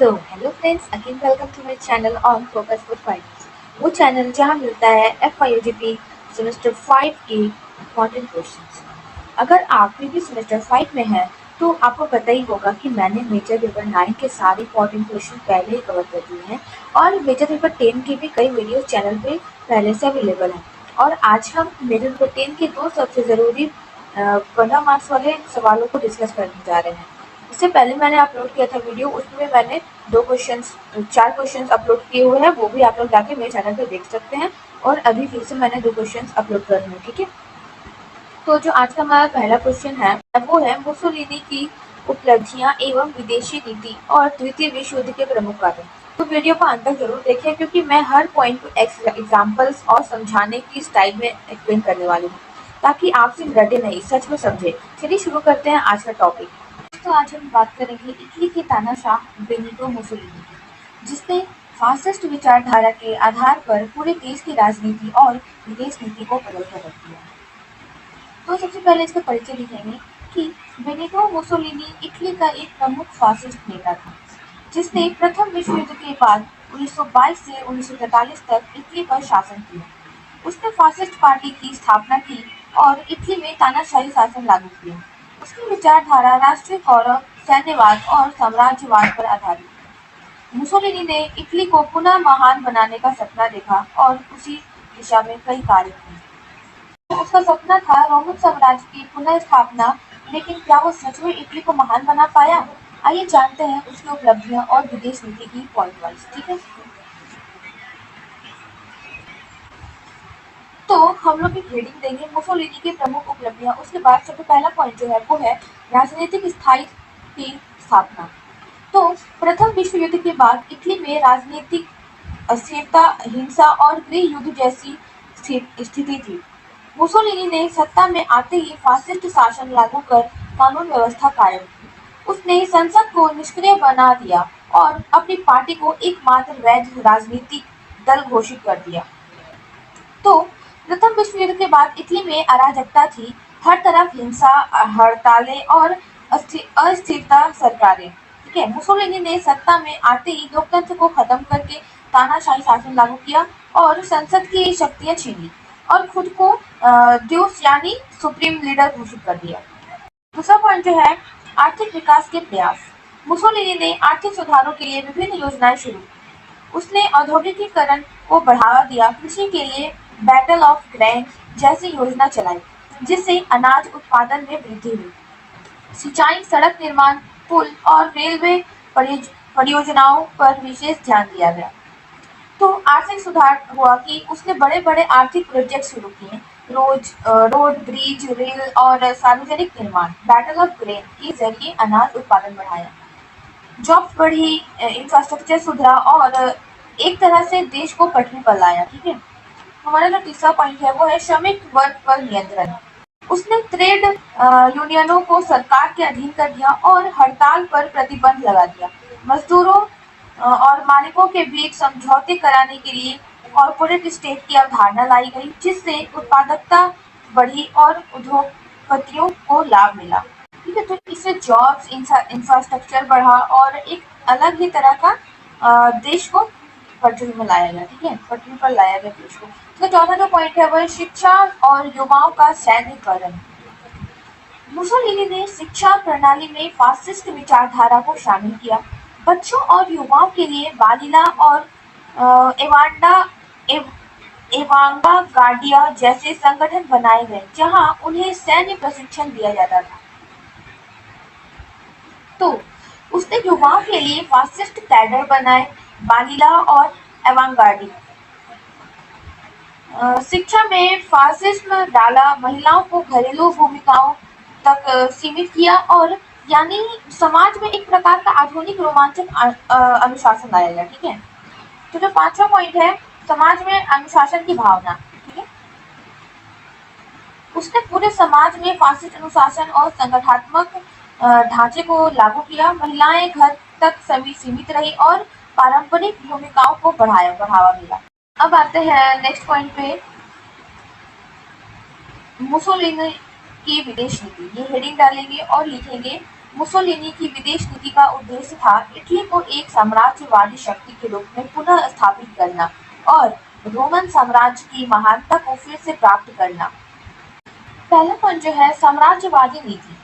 So hello friends, again welcome to my channel on focus for finance. वो channel जहां मिलता है FYUGP semester 5 के इम्पॉर्टेंट क्वेश्चंस। अगर आप भी सेमेस्टर 5 में हैं तो आपको पता ही होगा कि मैंने मेजर पेपर 9 के सारे इम्पॉर्टेंट क्वेश्चन पहले ही कवर कर दिए हैं और मेजर पेपर 10 के भी कई वीडियो चैनल पे पहले से अवेलेबल हैं। और आज हम मेजर पेपर 10 के दो सबसे ज़रूरी 15 मार्क्स वाले सवालों को डिस्कस करने जा रहे हैं। इससे पहले मैंने अपलोड किया था वीडियो, उसमें मैंने 4 क्वेश्चंस अपलोड किए हुए हैं, वो भी आप लोग जाके मेरे चैनल पे देख सकते हैं। और अभी फिर से मैंने 2 क्वेश्चंस अपलोड कर रही हूँ, ठीक है। तो जो आज का हमारा पहला क्वेश्चन है वो है मुसोलिनी की उपलब्धियां एवं विदेशी नीति और द्वितीय विश्व युद्ध के प्रमुख कारण। तो वीडियो को अंत तक जरूर देखें क्योंकि मैं हर पॉइंट को एग्जाम्पल्स और समझाने की स्टाइल में एक्सप्लेन करने वाली हूँ ताकि आप सिर्फ रटे नहीं, सच में समझे। चलिए शुरू करते हैं आज का टॉपिक। तो आज हम बात करेंगे इटली के तानाशाह बेनिटो मुसोलिनी की, जिसने फासिस्ट विचारधारा के आधार पर पूरे देश की राजनीति और विदेश नीति को बदल कर रख दिया। तो सबसे पहले इसका परिचय लिखेंगे कि बेनिटो मुसोलिनी इटली का एक प्रमुख फासिस्ट नेता था, जिसने प्रथम विश्व युद्ध के बाद 1922 से 1943 तक इटली पर शासन किया। उसने फासिस्ट पार्टी की स्थापना की और इटली में तानाशाही शासन लागू किया। उसकी विचारधारा राष्ट्रीय गौरव, सैन्यवाद और साम्राज्यवाद पर आधारित थी। मुसोलिनी ने इटली को पुनः महान बनाने का सपना देखा और उसी दिशा में कई कार्य किए। उसका सपना था रोमन साम्राज्य की पुनः स्थापना, लेकिन क्या वो सच में इटली को महान बना पाया? आइए जानते हैं उसकी उपलब्धियां और विदेश नीति की पॉइंट वाइज, ठीक है। तो हम लोग एक हेडिंग देंगे मुसोलिनी की प्रमुख उपलब्धियां। उसके बाद सबसे पहला पॉइंट जो है वो है राजनीतिक स्थायी की स्थापना। तो प्रथम विश्व युद्ध के बाद इटली में राजनीतिक अस्थिरता, हिंसा और गृह युद्ध जैसी स्थिति थी। मुसोलिनी ने सत्ता में आते ही फासिस्ट शासन लागू कर कानून व्यवस्था कायम की। उसने संसद को निष्क्रिय बना दिया और अपनी पार्टी को एकमात्र वैध राजनीतिक दल घोषित कर दिया। तो प्रथम विश्व युद्ध के बाद इटली में अराजकता थी, हर तरफ हिंसा, हड़तालें और अस्थिरता सरकारें, ठीक है। मुसोलिनी ने सत्ता में आते ही लोकतंत्र को खत्म करके तानाशाही शासन लागू किया और संसद की शक्तियां छीनी और खुद को ड्यूस यानी सुप्रीम लीडर घोषित कर दिया। दूसरा पॉइंट जो है आर्थिक विकास के प्रयास। मुसोलिनी ने आर्थिक सुधारों के लिए विभिन्न योजनाएं शुरू की। उसने औद्योगिकीकरण को बढ़ावा दिया, कृषि के लिए बैटल ऑफ ग्रैंड जैसी योजना चलाई, जिससे अनाज उत्पादन में वृद्धि हुई। सिंचाई, सड़क निर्माण, पुल और रेलवे परियोजनाओं पर विशेष ध्यान दिया गया। तो आर्थिक सुधार हुआ कि उसने बड़े-बड़े आर्थिक प्रोजेक्ट शुरू किए, रोड, ब्रिज, रेल और सार्वजनिक निर्माण, बैटल ऑफ ग्रेन के जरिए अनाज उत्पादन बढ़ाया। जॉब्स बढ़ी, इंफ्रास्ट्रक्चर सुधरा और एक तरह से देश को पटरी पर लाया, ठीक है। हमारा जो तीसरा पॉइंट है वो है श्रमिक वर्ग पर नियंत्रण। उसने ट्रेड यूनियनों को सरकार के अधीन कर दिया और हड़ताल पर प्रतिबंध लगा दिया। मजदूरों और मालिकों के बीच समझौते कराने के लिए कॉर्पोरेट स्टेट की अवधारणा लाई गई, जिससे उत्पादकता बढ़ी और उद्योगपतियों को लाभ मिला, ठीक है। तो इससे जॉब्स, इंफ्रास्ट्रक्चर बढ़ा और एक अलग ही तरह का देश को पटरी में लाया गया, ठीक है, पटरी पर लाया गया देश को। तो चौथा जो पॉइंट है वो है शिक्षा और युवाओं का सैन्यकरण। मुसोलिनी ने शिक्षा प्रणाली में फासिस्ट विचारधारा को शामिल किया। बच्चों और युवाओं के लिए बालिला और एवांडा एवांगा गार्डिया जैसे संगठन बनाए गए, जहां उन्हें सैन्य प्रशिक्षण दिया जाता था। तो उसने युवाओं के लिए फासिस्ट कैडर बनाए, बालिला और एवांगार्डी। शिक्षा में फासिज्म डाला, महिलाओं को घरेलू भूमिकाओं तक सीमित किया और यानी समाज में एक प्रकार का आधुनिक रोमांचक अनुशासन लाया गया, ठीक है। तो जो पांचवा पॉइंट है समाज में अनुशासन की भावना, ठीक है। उसने पूरे समाज में फासिस्ट अनुशासन और संगठनात्मक ढांचे को लागू किया। महिलाएं घर तक सीमित रही और पारंपरिक भूमिकाओं को बढ़ावा मिला। अब आते हैं नेक्स्ट पॉइंट पे, मुसोलिनी की विदेश नीति। ये हेडिंग डालेंगे और लिखेंगे मुसोलिनी की विदेश नीति का उद्देश्य था इटली को एक साम्राज्यवादी शक्ति के रूप में पुनः स्थापित करना और रोमन साम्राज्य की महानता को फिर से प्राप्त करना। पहला पॉइंट जो है साम्राज्यवादी नीति।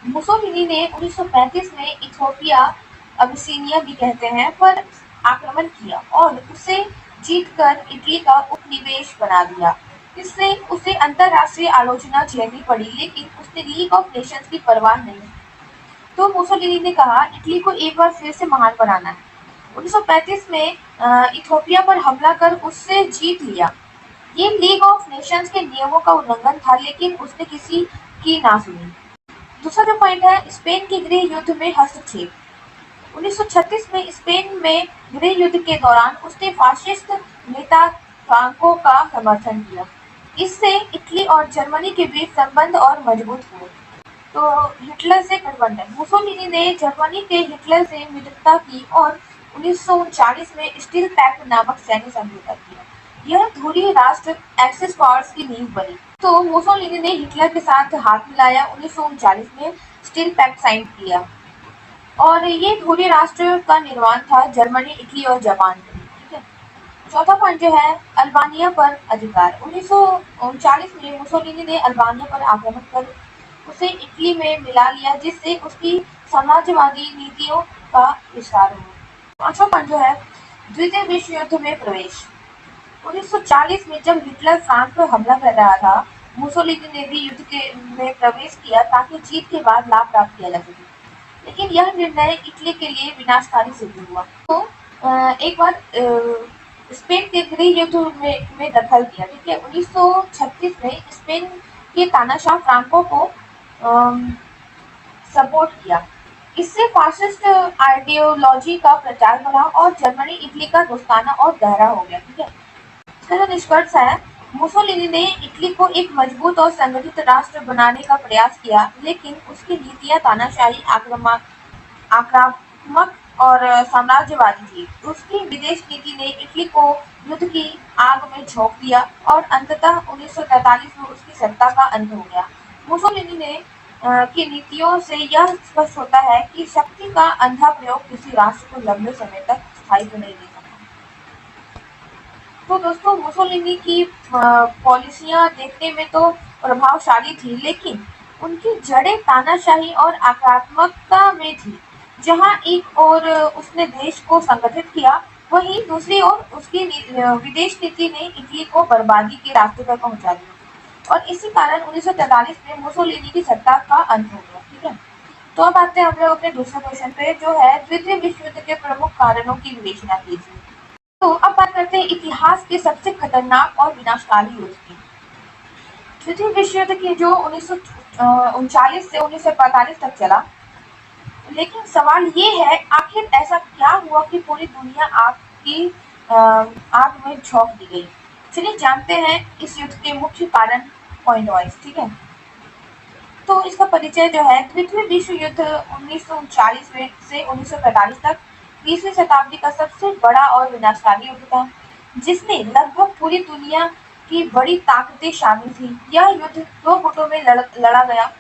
मुसोलिनी ने 1935 में इथियोपिया, अबिसिनिया भी कहते हैं, पर आक्रमण किया और उसे जीतकर इटली का उपनिवेश बना दिया। इससे उसे अंतर्राष्ट्रीय आलोचना झेलनी पड़ी, लेकिन उसने लीग ऑफ नेशंस की परवाह नहीं की। तो मुसोलिनी ने कहा इटली को एक बार फिर से महान बनाना है। 1935 में इथियोपिया पर हमला कर उससे जीत लिया। ये लीग ऑफ नेशंस के नियमों का उल्लंघन था, लेकिन उसने किसी की ना सुनी। दूसरा जो पॉइंट है स्पेन के गृह युद्ध में हस्तक्षेप। 1936 में स्पेन में गृह युद्ध के दौरान उसने फाशिस्ट नेता फ्रांको का समर्थन किया। इससे इटली और जर्मनी के बीच संबंध और मजबूत हुए। तो हिटलर से गठबंधन। मुसोलिनी ने जर्मनी के हिटलर से मित्रता की और 1939 में स्टील पैक्ट नामक सैन्य समझौता किया। यह धुरी राष्ट्र एक्सिस पावर्स की नींव बनी। तो मुसोलिनी ने हिटलर के साथ हाथ मिलाया, 1939 में स्टील पैक्ट साइन किया और ये धुरी राष्ट्र का निर्माण था जर्मनी, इटली और जापान के लिए। ठीक है। चौथा पॉइंट जो है अल्बानिया पर अधिकार। 1939 में मुसोलिनी ने अल्बानिया पर आक्रमण कर उसे इटली में मिला लिया, जिससे उसकी साम्राज्यवादी नीतियों का विस्तार हुआ। पांचवा पॉइंट जो है द्वितीय विश्व युद्ध में प्रवेश। 1940 में जब हिटलर फ्रांस पर हमला कर रहा था, मुसोलिनी ने भी में प्रवेश किया ताकि जीत के बाद लाभ प्राप्त किया जा सके, लेकिन यह निर्णय इटली के लिए विनाशकारी सिद्ध हुआ। तो एक बार स्पेन के गृह युद्ध में दखल दिया। ठीक है। 1936 में स्पेन के तानाशाह फ्रांको को सपोर्ट किया। इससे फासिस्ट आइडियोलॉजी का प्रचार बढ़ा और जर्मनी इटली का दोस्ताना और गहरा हो गया। ठीक है। इसका जो निष्कर्ष है मुसोलिनी ने इटली को एक मजबूत और संगठित राष्ट्र बनाने का प्रयास किया, लेकिन उसकी नीतियां तानाशाही, आक्रामक और साम्राज्यवादी थी। उसकी विदेश नीति ने इटली को युद्ध की आग में झोंक दिया और अंततः 1943 में उसकी सत्ता का अंत हो गया। मुसोलिनी ने की नीतियों से यह स्पष्ट होता है कि शक्ति का अंधा प्रयोग किसी राष्ट्र को लंबे समय तक स्थायित्व नहीं दे सकता। तो दोस्तों मुसोलिनी की पॉलिसियां देखने में तो प्रभावशाली थी, लेकिन उनकी जड़ें तानाशाही और आक्रामकता में थी। जहां एक ओर उसने देश को संगठित किया, वहीं दूसरी ओर उसकी विदेश नीति ने इटली को बर्बादी के रास्ते पर पहुंचा दिया और इसी कारण 1943 में मुसोलिनी की सत्ता का अंत हो गया। ठीक है। तो अब आते हैं हम लोग अपने दूसरे क्वेश्चन पे, जो है द्वितीय विश्व युद्ध के प्रमुख कारणों की विवेचना कीजिए। तो अब बात करते हैं इतिहास के सबसे खतरनाक और विनाशकारी युद्ध की। द्वितीय विश्व युद्ध की जो 1939 से 1945 तक चला, लेकिन सवाल ये है आखिर ऐसा क्या हुआ कि पूरी दुनिया आग में झोंक दी गई। चलिए जानते हैं इस युद्ध के मुख्य कारण पॉइंट वाइज। ठीक है। तो इसका परिचय जो है द्वितीय विश्व युद्ध 1939 से 1945 तक 20वीं शताब्दी का सबसे बड़ा और विनाशकारी युद्ध था, जिसमें लगभग पूरी दुनिया की बड़ी ताकतें शामिल थी। यह युद्ध दो गुटों में लड़ा गया।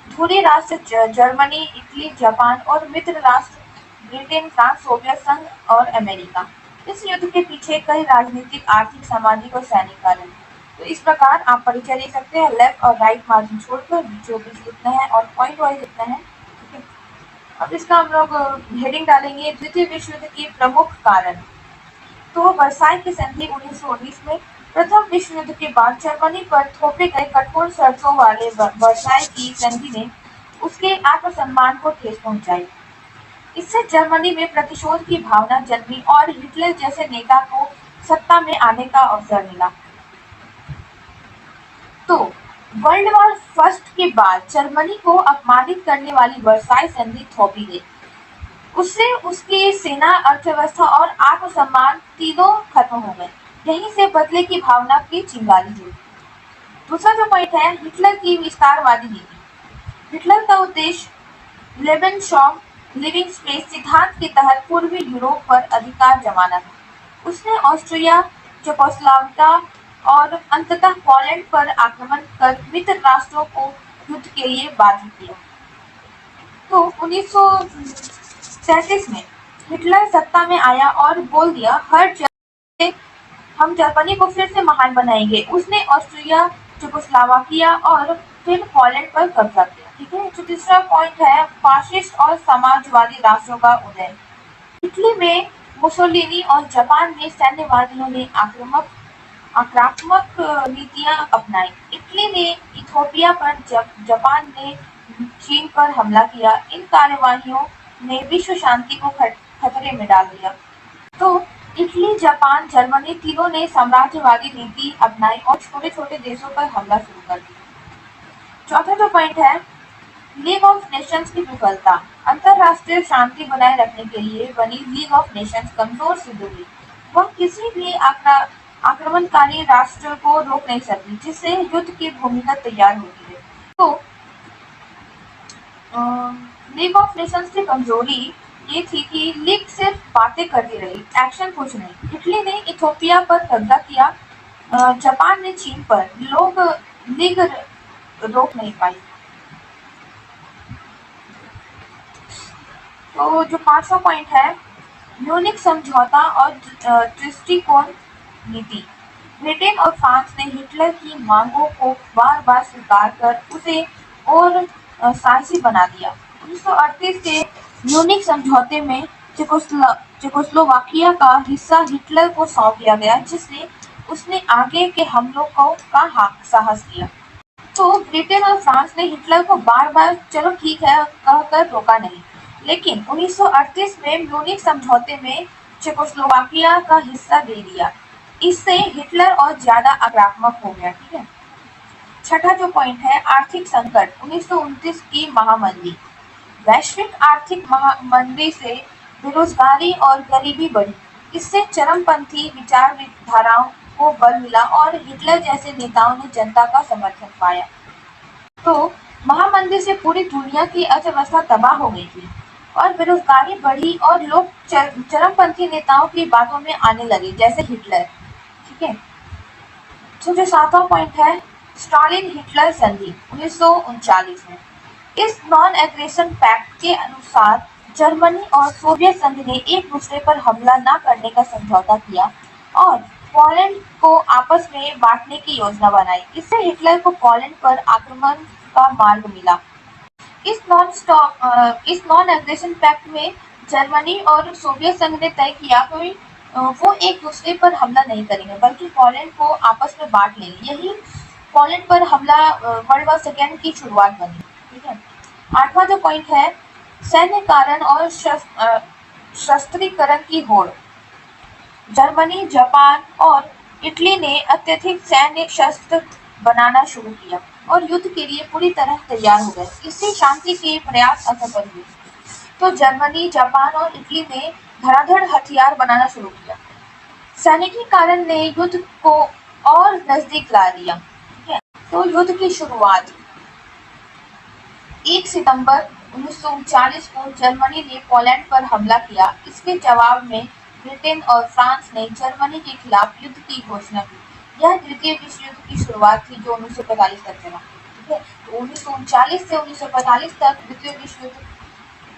धुरी राष्ट्र जर्मनी, इटली, जापान और मित्र राष्ट्र ब्रिटेन, फ्रांस, सोवियत संघ और अमेरिका। इस युद्ध के पीछे कई राजनीतिक, आर्थिक, सामाजिक और सैनिक कारण। तो इस प्रकार आप परिचय ले सकते हैं लेफ्ट और राइट मार्जिन छोड़कर, बीचों बीच लिखना है और पॉइंट वाइज लिखना है। ठीक है। अब इसका हम लोग हेडिंग डालेंगे द्वितीय विश्व युद्ध के प्रमुख कारण। तो वर्साई की संधि 1919 में प्रथम विश्व युद्ध के बाद जर्मनी पर थोपे गए कठोर शर्तों वाले वर्साई की संधि ने उसके आत्मसम्मान को ठेस पहुंचाई। इससे जर्मनी में प्रतिशोध की भावना जन्मी और हिटलर जैसे नेता को सत्ता में आने का अवसर मिला। तो वर्ल्ड वॉर फर्स्ट के बाद जर्मनी को अपमानित करने वाली वर्साई संधि थोपी गई। उससे उसकी सेना, अर्थव्यवस्था और आत्मसम्मान तीनों खत्म हो गए। यहीं से बदले की भावना की चिंगारी हुई। दूसरा जो पॉइंट है हिटलर की विस्तारवादी नीति। हिटलर का उद्देश्य लेबेनशॉम लिविंग स्पेस सिद्धांत के तहत पूर्वी यूरोप पर अधिकार जमाना था। उसने ऑस्ट्रिया, चेकोस्लोवाकिया और अंततः पोलैंड पर आक्रमण कर मित्र राष्ट्रों को युद्ध के लिए बाध्य किया। तो 1937 में हिटलर सत्ता में आया और बोल दिया हम जर्मनी को फिर से महान बनाएंगे। उसने ऑस्ट्रिया, चेकोस्लोवाकिया और फिर पोलैंड पर कब्जा किया। ठीक है। जो तीसरा पॉइंट है, फाशिस्ट और समाजवादी राष्ट्रों का उदय। इटली में मुसोलिनी और जापान में सैन्यवादियों ने आक्रामक नीतियां अपनाई। इटली ने इथियोपिया पर, जापान ने चीन पर हमला किया। इन कार्यवाहियों ने विश्व शांति को खतरे में डाल दिया। तो इटली, जापान, जर्मनी तीनों ने साम्राज्यवादी नीति अपनाई और छोटे-छोटे देशों पर हमला शुरू कर दिया। चौथा जो पॉइंट है, लीग ऑफ नेशंस की विफलता। अंतरराष्ट्रीय शांति बनाए रखने के लिए बनी लीग ऑफ नेशंस कमजोर सिद्ध हुई। वह किसी भी आक्रमणकारी राष्ट्र को रोक नहीं सकती, जिससे युद्ध की भूमिका तैयार होती है। तो लीग ऑफ नेशंस की कमजोरी ये थी कि लीग सिर्फ बातें करती रही, एक्शन कुछ नहीं। इटली ने इथियोपिया पर कब्जा किया, जापान ने चीन पर, लीग रोक नहीं पाई। तो जो पांचवा पॉइंट है, म्यूनिख समझौता और दृष्टिकोण नीति। ब्रिटेन और फ्रांस ने हिटलर की मांगों को बार-बार स्वीकार कर उसे और साहसी बना दिया। 1938 के म्यूनिख समझौते में चेकोस्लोवाकिया का हिस्सा हिटलर को सौंप दिया गया, जिससे उसने आगे के हमलों का साहस किया। तो ब्रिटेन और फ्रांस ने हिटलर को बार-बार चलो ठीक है कहकर रोका नहीं, लेकिन 1938 में म्यूनिख समझौते में चेकोस्लोवाकिया का हिस्सा दे दिया। इससे हिटलर और ज्यादा आक्रामक हो गया। ठीक है। छठा जो पॉइंट है, आर्थिक संकट। 1929 की महामंदी। वैश्विक आर्थिक मंदी से बेरोजगारी और गरीबी बढ़ी। इससे चरमपंथी विचारधाराओं को बल मिला और हिटलर जैसे नेताओं ने जनता का समर्थन पाया। तो महामंदी से पूरी दुनिया की अर्थव्यवस्था तबाह हो गई थी और बेरोजगारी बढ़ी और लोग चरमपंथी नेताओं की बातों में आने लगे, जैसे हिटलर। ठीक है। तो जो सातवां पॉइंट है, स्टालिन हिटलर संधि 1939 में। इस नॉन एग्रेशन पैक्ट के अनुसार जर्मनी और सोवियत संघ ने एक दूसरे पर हमला न करने का समझौता किया और पोलैंड को आपस में बांटने की योजना बनाई। इससे हिटलर को पोलैंड पर आक्रमण का मार्ग मिला। इस नॉन एग्रेशन पैक्ट में जर्मनी और सोवियत संघ ने तय किया कि वो एक दूसरे पर हमला नहीं करेंगे, बल्कि पोलैंड को आपस में बांट लेंगे। यही पोलैंड पर हमला वर्ल्ड वॉर सेकेंड की शुरुआत बनी। ठीक है। आठवां जो पॉइंट है, सैन्य कारण और शस्त्रीकरण की होड़। जर्मनी, जापान और इटली ने अत्यधिक सैन्य शस्त्र बनाना शुरू किया और युद्ध के लिए पूरी तरह तैयार हो गए। इससे शांति के प्रयास असफल हुए। तो जर्मनी, जापान और इटली ने धड़ाधड़ हथियार बनाना शुरू किया। सैनिकी कारण ने युद्ध को और नजदीक ला दिया। ठीक है। तो युद्ध की शुरुआत 1 सितंबर 1939 को जर्मनी ने पोलैंड पर हमला किया। इसके जवाब में ब्रिटेन और फ्रांस ने जर्मनी के खिलाफ युद्ध की घोषणा की। यह द्वितीय विश्व युद्ध की शुरुआत थी, जो 1945 तक चला। ठीक है। तो 1939 से 1945 तक द्वितीय विश्व युद्ध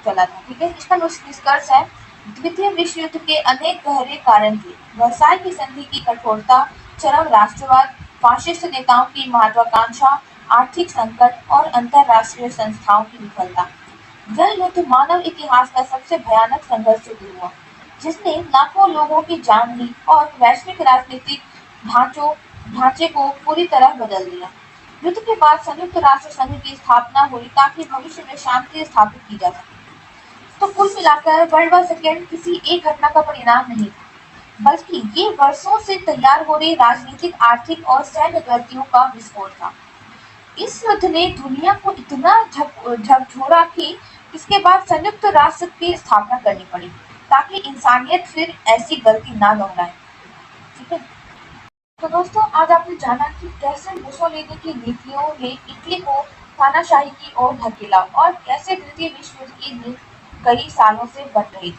चला था। ठीक है। इसका निष्कर्ष है, द्वितीय विश्व युद्ध के अनेक गहरे कारण थे। वर्साई की संधि की कठोरता, चरम राष्ट्रवाद, फाशिस्ट नेताओं की महत्वाकांक्षा, आर्थिक संकट और अंतरराष्ट्रीय संस्थाओं की विफलता। यह युद्ध मानव इतिहास का सबसे भयानक संघर्ष सिद्ध हुआ, जिसने लाखों लोगों की जान ली और वैश्विक राजनीतिक ढांचे को पूरी तरह बदल दिया। युद्ध के बाद संयुक्त राष्ट्र संघ की स्थापना हुई ताकि भविष्य में शांति स्थापित की जा सके। तो कुल मिलाकर वर्ल्ड वॉर सेकेंड किसी एक घटना का परिणाम नहीं था, बल्कि ये वर्षों से तैयार हो रही राजनीतिक, आर्थिक और सैन्य गलतियों का विस्फोट था। इस युद्ध ने दुनिया को इतना झकझोरा कि इसके बाद संयुक्त राष्ट्र की स्थापना करनी पड़ी, ताकि इंसानियत फिर ऐसी गलती ना दोहराए। ठीक है। तो दोस्तों, आज आपने जाना कि कैसे मुसोलिनी की नीतियों ने इटली को तानाशाही की ओर धकेला और कैसे द्वितीय विश्व युद्ध की नींव कई सालों से बन रही थी।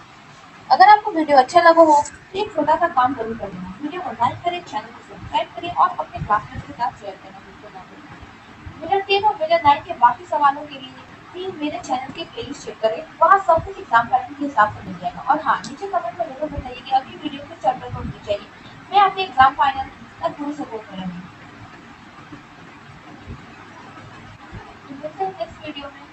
अगर आपको वीडियो अच्छा लगा हो तो एक छोटा सा काम जरूर कर देना, वीडियो को लाइक करें, चैनल को सब्सक्राइब करें और अपने क्लासमेट्स के साथ शेयर करना बिल्कुल ना भूलें। वीडियो 10 और वीडियो 9 के बाकी सवालों के लिए कि मेरे चैनल के प्लेलिस्ट चेक करें, वहाँ सब कुछ एग्जाम पैटर्न के हिसाब से मिल जाएगा। और हाँ, नीचे कमेंट में जरूर बताइए कि अगली वीडियो किस चैप्टर को होनी चाहिए। मैं आपके एग्जाम फाइनल तक पूरी सपोर्ट करूँगी। तो मिलते हैं नेक्स्ट वीडियो में।